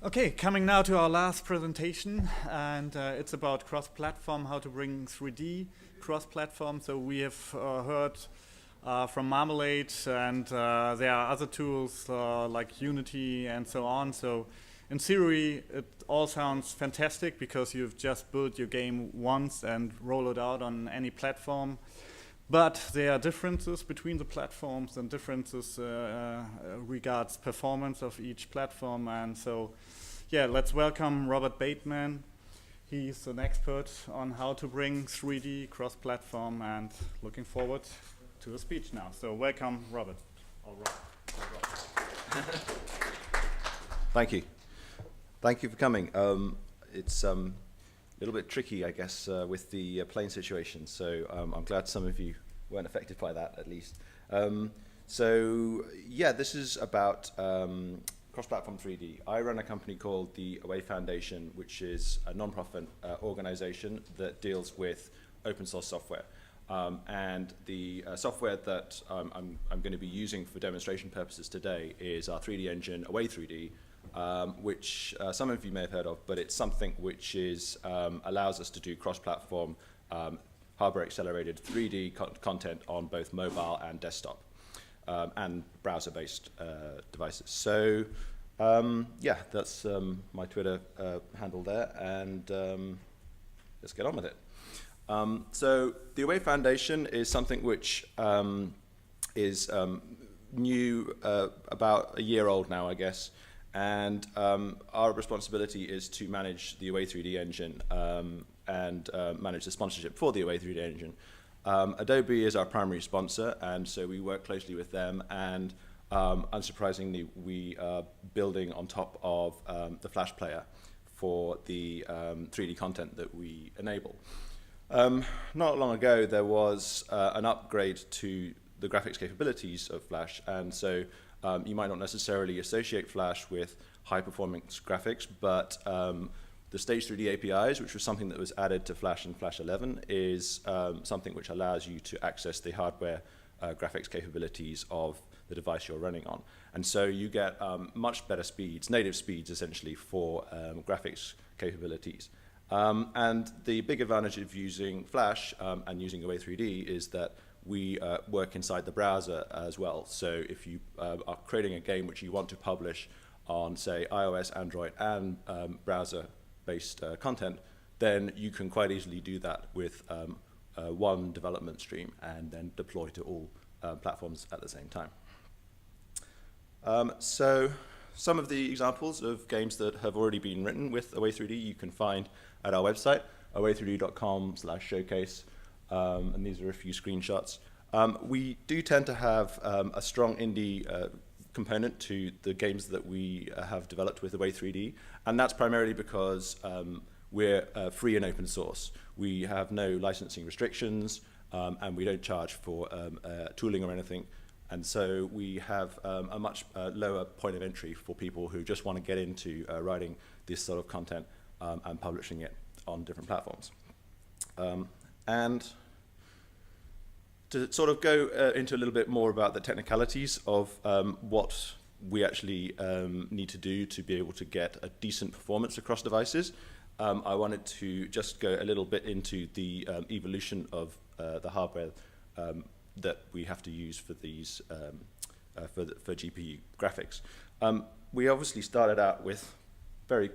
Okay, coming now to our last presentation, and it's about cross-platform, how to bring 3D cross-platform. So we have heard from Marmalade, and there are other tools like Unity and so on. So in theory, it all sounds fantastic because you've just built your game once and roll it out on any platform. But there are differences between the platforms and differences regards performance of each platform. And so, yeah, let's welcome Robert Bateman. He's an expert on how to bring 3D cross-platform, and looking forward to a speech now. So welcome, Robert. Thank you. Thank you for coming. It's a little bit tricky, I guess, with the plane situation. So I'm glad some of you weren't affected by that, at least. So yeah, this is about cross-platform 3D. I run a company called the Away Foundation, which is a non-profit organization that deals with open source software. And the software that I'm going to be using for demonstration purposes today is our 3D engine, Away 3D, which some of you may have heard of, but it's something which is allows us to do cross-platform hardware-accelerated 3D content on both mobile and desktop and browser-based devices. So yeah, that's my Twitter handle there, and let's get on with it. So the Away Foundation is something which is new, about a year old now, I guess. And our responsibility is to manage the Away 3D engine and manage the sponsorship for the Away 3D engine. Adobe is our primary sponsor, and so we work closely with them. And unsurprisingly, we are building on top of the Flash player for the 3D content that we enable. Not long ago, there was an upgrade to the graphics capabilities of Flash, and so you might not necessarily associate Flash with high-performance graphics, but the Stage 3D APIs, which was something that was added to Flash in Flash 11, is something which allows you to access the hardware graphics capabilities of the device you're running on. And so you get much better speeds, native speeds essentially, for graphics capabilities. And the big advantage of using Flash and using Away 3D is that we work inside the browser as well. So if you are creating a game which you want to publish on, say, iOS, Android, and browser-based content, then you can quite easily do that with one development stream and then deploy to all platforms at the same time. So some of the examples of games that have already been written with Away 3D you can find at our website, away3d.com/showcase. And these are a few screenshots. We do tend to have a strong indie component to the games that we have developed with Away 3D, and that's primarily because we're free and open source. We have no licensing restrictions, and we don't charge for tooling or anything, and so we have a much lower point of entry for people who just want to get into writing this sort of content and publishing it on different platforms. And to sort of go into a little bit more about the technicalities of what we actually need to do to be able to get a decent performance across devices, I wanted to just go a little bit into the evolution of the hardware that we have to use for these for GPU graphics. We obviously started out with very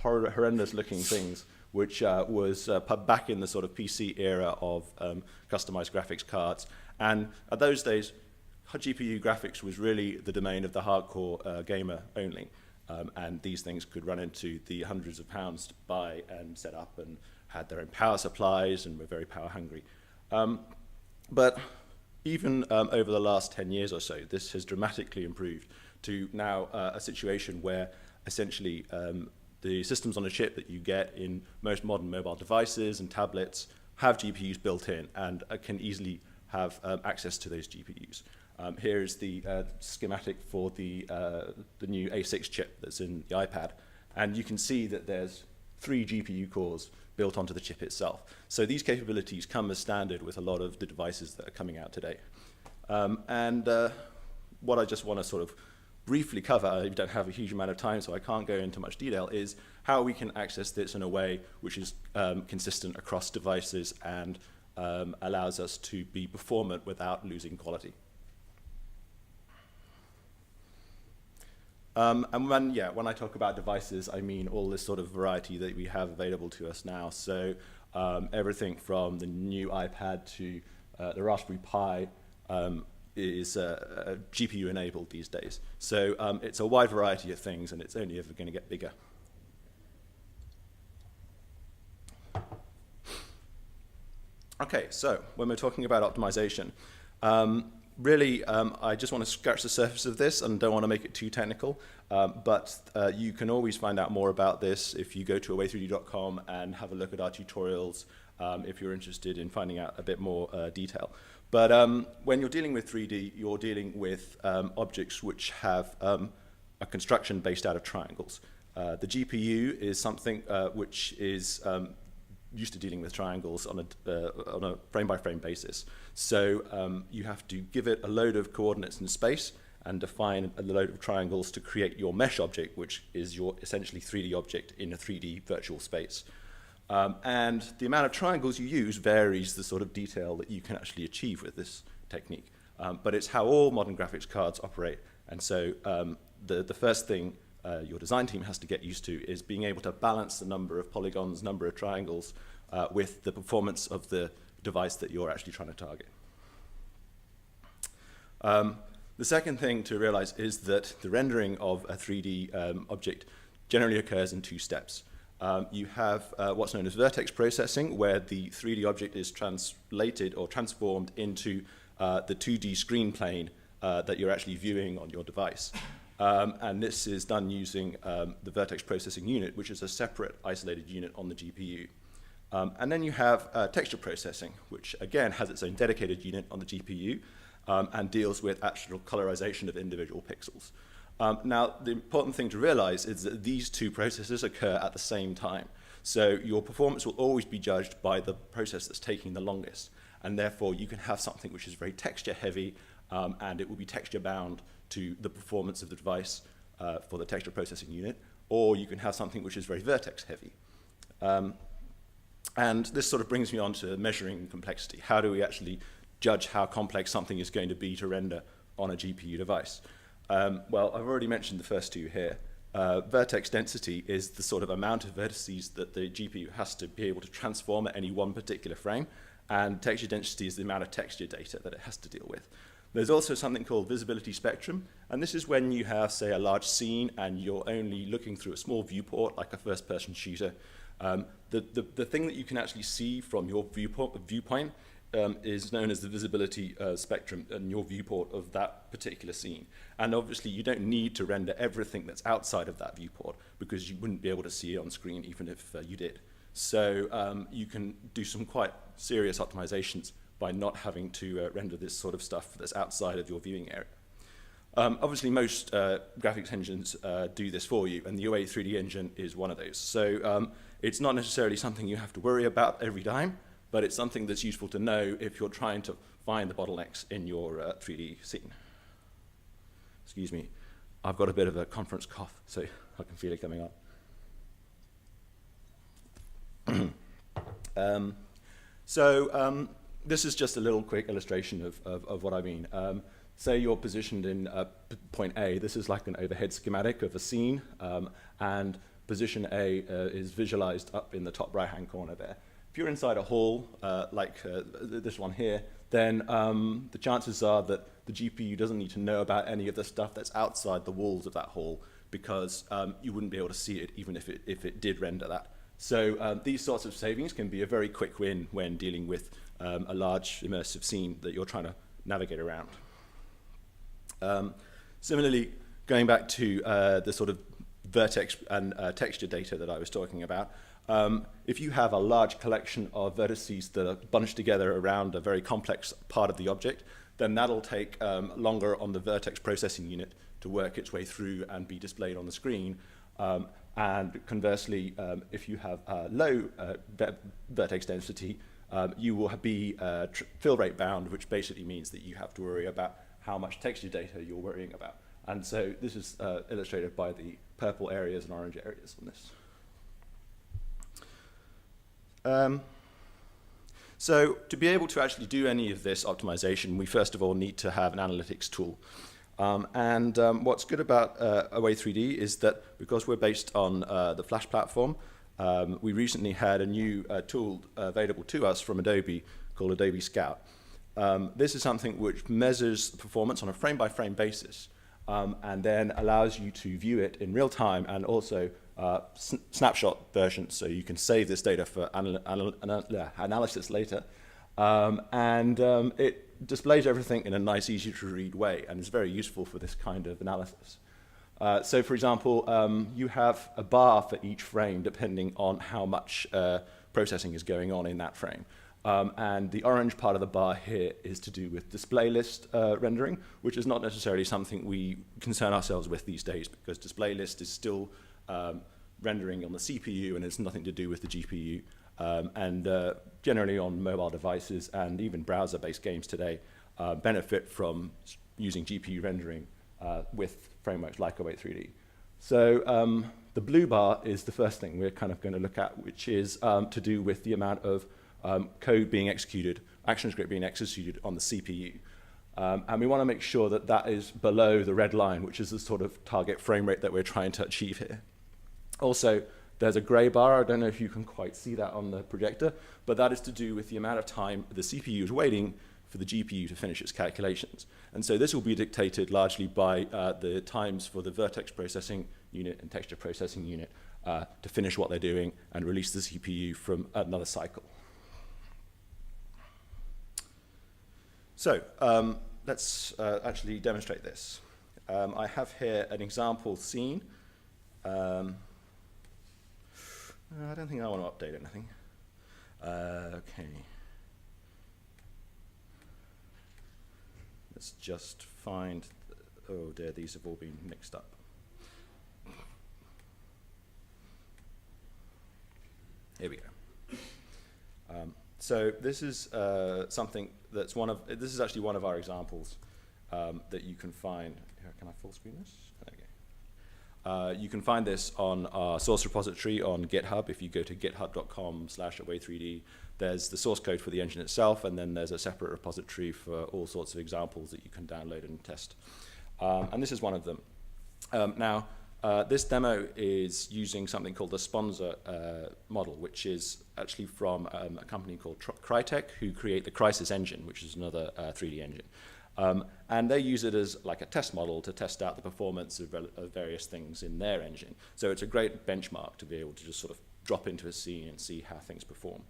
horrendous looking things, which was back in the sort of PC era of customized graphics cards. And at those days, GPU graphics was really the domain of the hardcore gamer only. And these things could run into the hundreds of pounds to buy and set up, and had their own power supplies and were very power hungry. But even over the last 10 years or so, this has dramatically improved to now a situation where essentially the systems on a chip that you get in most modern mobile devices and tablets have GPUs built in and can easily have access to those GPUs. Here is the schematic for the new A6 chip that's in the iPad, and you can see that there's 3 GPU cores built onto the chip itself. So these capabilities come as standard with a lot of the devices that are coming out today. And what I just want to sort of briefly cover, I don't have a huge amount of time, so I can't go into much detail, is how we can access this in a way which is consistent across devices and allows us to be performant without losing quality. And when I talk about devices, I mean all this sort of variety that we have available to us now. So everything from the new iPad to the Raspberry Pi is GPU enabled these days. So it's a wide variety of things, and it's only ever going to get bigger. Okay, so when we're talking about optimization, really, I just want to scratch the surface of this and don't want to make it too technical, but you can always find out more about this if you go to away3d.com and have a look at our tutorials if you're interested in finding out a bit more detail. But when you're dealing with 3D, you're dealing with objects which have a construction based out of triangles. The GPU is something which is used to dealing with triangles on a frame-by-frame basis. So you have to give it a load of coordinates in space and define a load of triangles to create your mesh object, which is your essentially 3D object in a 3D virtual space. And the amount of triangles you use varies the sort of detail that you can actually achieve with this technique. But it's how all modern graphics cards operate. And so the first thing your design team has to get used to is being able to balance the number of polygons, number of triangles, with the performance of the device that you're actually trying to target. The second thing to realize is that the rendering of a 3D object generally occurs in two steps. You have what's known as vertex processing, where the 3D object is translated or transformed into the 2D screen plane that you're actually viewing on your device. And this is done using the vertex processing unit, which is a separate isolated unit on the GPU. And then you have texture processing, which again has its own dedicated unit on the GPU and deals with actual colorization of individual pixels. Now, the important thing to realize is that these two processes occur at the same time. So your performance will always be judged by the process that's taking the longest. And therefore, you can have something which is very texture heavy, and it will be texture bound to the performance of the device for the texture processing unit, or you can have something which is very vertex heavy. And this sort of brings me on to measuring complexity. How do we actually judge how complex something is going to be to render on a GPU device? Well, I've already mentioned the first two here. Vertex density is the sort of amount of vertices that the GPU has to be able to transform at any one particular frame, and texture density is the amount of texture data that it has to deal with. There's also something called visibility spectrum, and this is when you have, say, a large scene and you're only looking through a small viewport, like a first-person shooter. The thing that you can actually see from your viewpoint is known as the visibility spectrum and your viewport of that particular scene. And obviously, you don't need to render everything that's outside of that viewport because you wouldn't be able to see it on screen even if you did. So you can do some quite serious optimizations by not having to render this sort of stuff that's outside of your viewing area. Obviously, most graphics engines do this for you, and the UA 3D engine is one of those. So it's not necessarily something you have to worry about every time, but it's something that's useful to know if you're trying to find the bottlenecks in your 3D scene. Excuse me, I've got a bit of a conference cough, so I can feel it coming on. This is just a little quick illustration of what I mean. Say you're positioned in point A. This is like an overhead schematic of a scene, and position A is visualized up in the top right-hand corner there. If you're inside a hall, like this one here, then the chances are that the GPU doesn't need to know about any of the stuff that's outside the walls of that hall, because you wouldn't be able to see it even if it did render that. So these sorts of savings can be a very quick win when dealing with a large immersive scene that you're trying to navigate around. Similarly, going back to the sort of vertex and texture data that I was talking about, if you have a large collection of vertices that are bunched together around a very complex part of the object, then that'll take longer on the vertex processing unit to work its way through and be displayed on the screen. And conversely, if you have low vertex density, you will be fill rate bound, which basically means that you have to worry about how much texture data you're worrying about. And so this is illustrated by the purple areas and orange areas on this. So to be able to actually do any of this optimization, we first of all need to have an analytics tool. What's good about Away3D is that because we're based on the Flash platform, we recently had a new tool available to us from Adobe called Adobe Scout. This is something which measures the performance on a frame-by-frame basis and then allows you to view it in real time and also snapshot versions, so you can save this data for analysis later. It displays everything in a nice, easy-to-read way, and is very useful for this kind of analysis. So, for example, you have a bar for each frame depending on how much processing is going on in that frame. And the orange part of the bar here is to do with display list rendering, which is not necessarily something we concern ourselves with these days, because display list is still rendering on the CPU and it's nothing to do with the GPU. Generally on mobile devices and even browser-based games today benefit from using GPU rendering with frameworks like Away3D. So the blue bar is the first thing we're kind of going to look at, which is to do with the amount of code being executed, ActionScript being executed on the CPU. And we want to make sure that that is below the red line, which is the sort of target frame rate that we're trying to achieve here. Also, there's a gray bar. I don't know if you can quite see that on the projector, but that is to do with the amount of time the CPU is waiting for the GPU to finish its calculations. And so this will be dictated largely by the times for the vertex processing unit and texture processing unit to finish what they're doing and release the CPU from another cycle. So let's actually demonstrate this. I have here an example scene. I don't think I want to update anything. Okay. Let's just find, oh dear, these have all been mixed up. Here we go. So this is something that's this is actually one of our examples that you can find. Here, can I full screen this? There we go. You can find this on our source repository on GitHub. If you go to github.com/away3d, there's the source code for the engine itself, and then there's a separate repository for all sorts of examples that you can download and test. And this is one of them. Now, this demo is using something called the sponsor model, which is actually from a company called Crytek, who create the Crysis engine, which is another 3D engine. And they use it as like a test model to test out the performance of various things in their engine. So it's a great benchmark to be able to just sort of drop into a scene and see how things perform.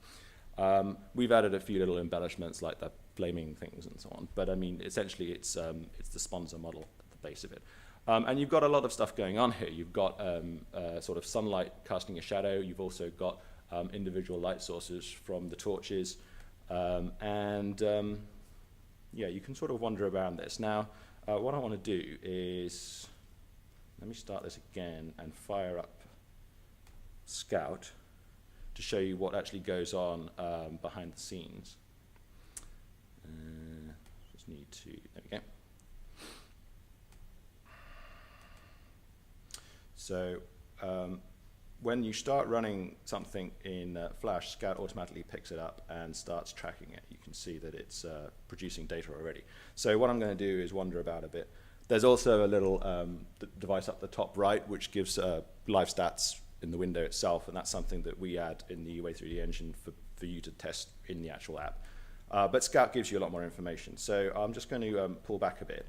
We've added a few little embellishments like the flaming things and so on. But I mean, essentially it's the sponsor model at the base of it. And you've got a lot of stuff going on here. You've got sort of sunlight casting a shadow. You've also got individual light sources from the torches. Yeah, you can sort of wander around this. Now, what I want to do is, let me start this again and fire up Scout to show you what actually goes on behind the scenes. Just need to, there we go. So when you start running something in Flash, Scout automatically picks it up and starts tracking it. You can see that it's producing data already. So what I'm going to do is wander about a bit. There's also a little device up the top right which gives live stats in the window itself, and that's something that we add in the Away3D engine for you to test in the actual app. But Scout gives you a lot more information. So I'm just going to pull back a bit.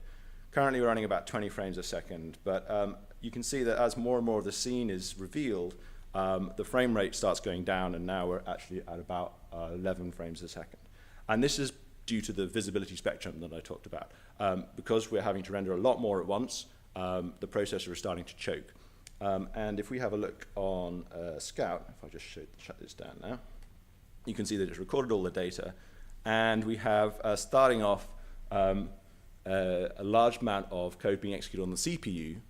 Currently we're running about 20 frames a second, but you can see that as more and more of the scene is revealed, the frame rate starts going down, and now we're actually at about 11 frames a second. And this is due to the visibility spectrum that I talked about. Because we're having to render a lot more at once, the processor is starting to choke. And if we have a look on Scout, if I just shut this down now, you can see that it's recorded all the data, and we have starting off a large amount of code being executed on the CPU,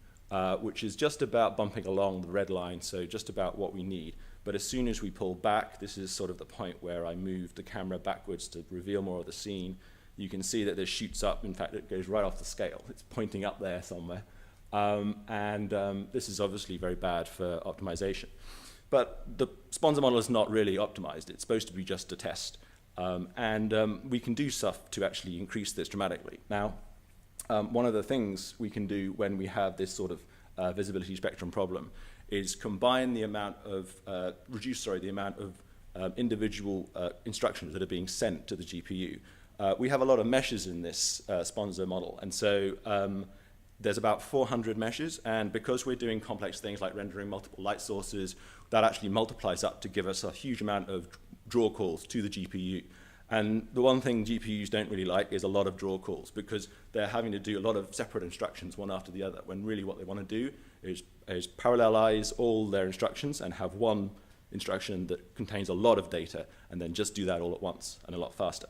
which is just about bumping along the red line, so just about what we need. But as soon as we pull back, this is sort of the point where I move the camera backwards to reveal more of the scene. You can see that this shoots up. In fact, it goes right off the scale. It's pointing up there somewhere. This is obviously very bad for optimization. But the sponsor model is not really optimized. It's supposed to be just a test. We can do stuff to actually increase this dramatically. Now, one of the things we can do when we have this sort of visibility spectrum problem is combine the amount of, reduce the amount of individual instructions that are being sent to the GPU. We have a lot of meshes in this sponsor model, and so there's about 400 meshes, and because we're doing complex things like rendering multiple light sources, that actually multiplies up to give us a huge amount of draw calls to the GPU. And the one thing GPUs don't really like is a lot of draw calls, because they're having to do a lot of separate instructions one after the other, when really what they want to do is parallelize all their instructions and have one instruction that contains a lot of data, and then just do that all at once and a lot faster.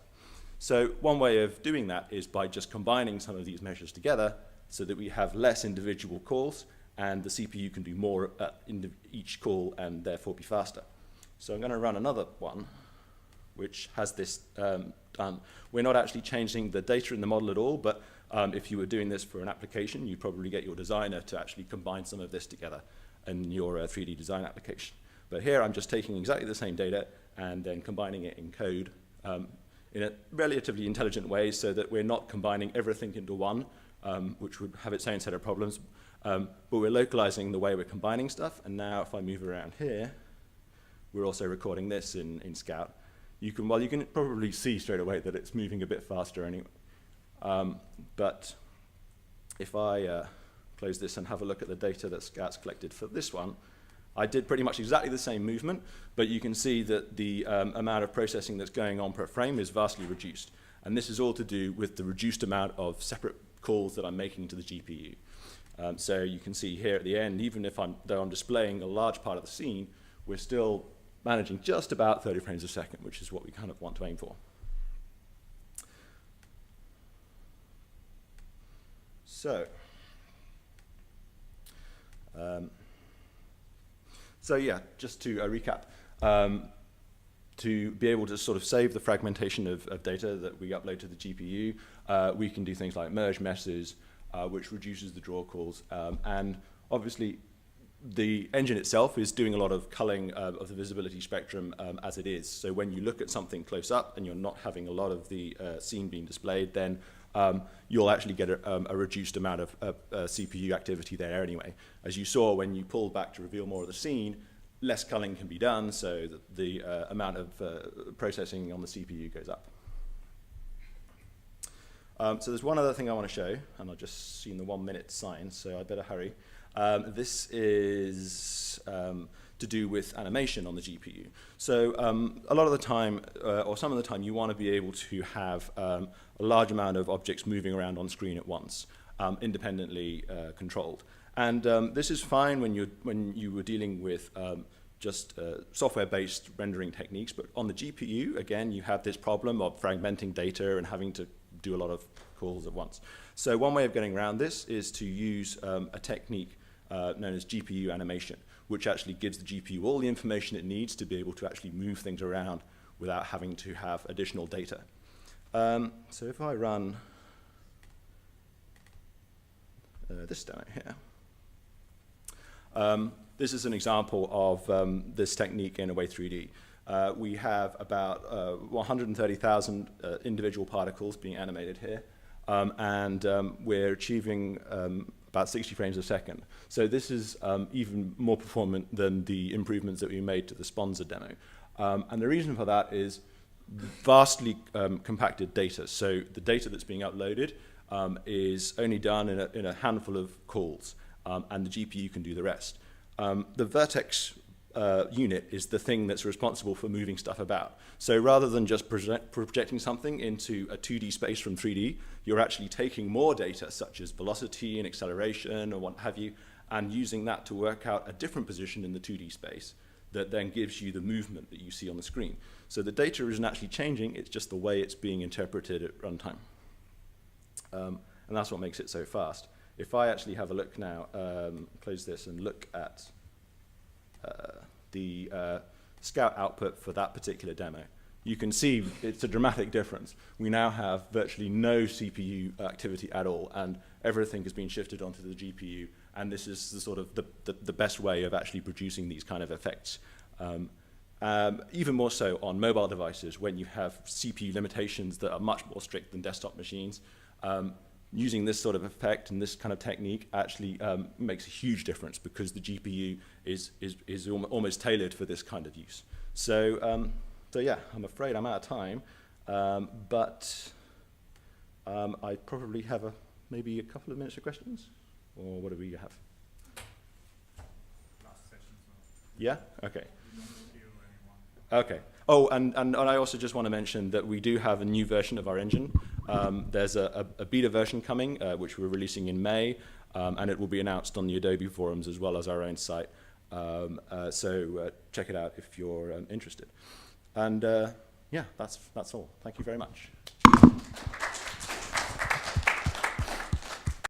So one way of doing that is by just combining some of these measures together so that we have less individual calls, and the CPU can do more in each call and therefore be faster. So I'm going to run another one which has this done. We're not actually changing the data in the model at all, but if you were doing this for an application, you'd probably get your designer to actually combine some of this together in your 3D design application. But here I'm just taking exactly the same data and then combining it in code in a relatively intelligent way, so that we're not combining everything into one, which would have its own set of problems, but we're localizing the way we're combining stuff. And now if I move around here, we're also recording this in Scout. You can probably see straight away that it's moving a bit faster anyway. But if I close this and have a look at the data that Scout's collected for this one, I did pretty much exactly the same movement, but you can see that the amount of processing that's going on per frame is vastly reduced. And this is all to do with the reduced amount of separate calls that I'm making to the GPU. So you can see here at the end, even if though I'm displaying a large part of the scene, we're still managing just about 30 frames a second, which is what we kind of want to aim for. So yeah, just to recap, to be able to sort of save the fragmentation of data that we upload to the GPU, we can do things like merge meshes, which reduces the draw calls, and obviously the engine itself is doing a lot of culling of the visibility spectrum as it is. So when you look at something close up and you're not having a lot of the scene being displayed, then you'll actually get a reduced amount of CPU activity there anyway. As you saw, when you pull back to reveal more of the scene, less culling can be done, so that the amount of processing on the CPU goes up. So there's one other thing I want to show, and I've just seen the 1 minute sign, so I better hurry. This is to do with animation on the GPU. So a lot of the time, or some of the time, you want to be able to have a large amount of objects moving around on screen at once, independently controlled. And this is fine when you were dealing with just software-based rendering techniques, but on the GPU, again, you have this problem of fragmenting data and having to do a lot of calls at once. So one way of getting around this is to use a technique known as GPU animation, which actually gives the GPU all the information it needs to be able to actually move things around without having to have additional data. So if I run this demo here, this is an example of this technique in Away 3D. We have about 130,000 individual particles being animated here, and we're achieving about 60 frames a second. So this is even more performant than the improvements that we made to the sponsor demo. And the reason for that is vastly compacted data. So the data that's being uploaded is only done in a handful of calls, and the GPU can do the rest. The VERTEX unit is the thing that's responsible for moving stuff about. So rather than just projecting something into a 2D space from 3D, you're actually taking more data, such as velocity and acceleration or what have you, and using that to work out a different position in the 2D space that then gives you the movement that you see on the screen. So the data isn't actually changing, it's just the way it's being interpreted at runtime. And that's what makes it so fast. If I actually have a look now, close this and look at the Scout output for that particular demo, you can see it's a dramatic difference. We now have virtually no CPU activity at all, and everything has been shifted onto the GPU, and this is the sort of the best way of actually producing these kind of effects. Even more so on mobile devices, when you have CPU limitations that are much more strict than desktop machines. Using this sort of effect and this kind of technique actually makes a huge difference, because the GPU is almost tailored for this kind of use. So yeah, I'm afraid I'm out of time, but I probably have maybe a couple of minutes of questions, or what do we have? Last session. Yeah? Okay. Okay. Oh, and I also just want to mention that we do have a new version of our engine. There's a beta version coming, which we're releasing in May, and it will be announced on the Adobe forums as well as our own site. So check it out if you're interested. And yeah, that's all. Thank you very much.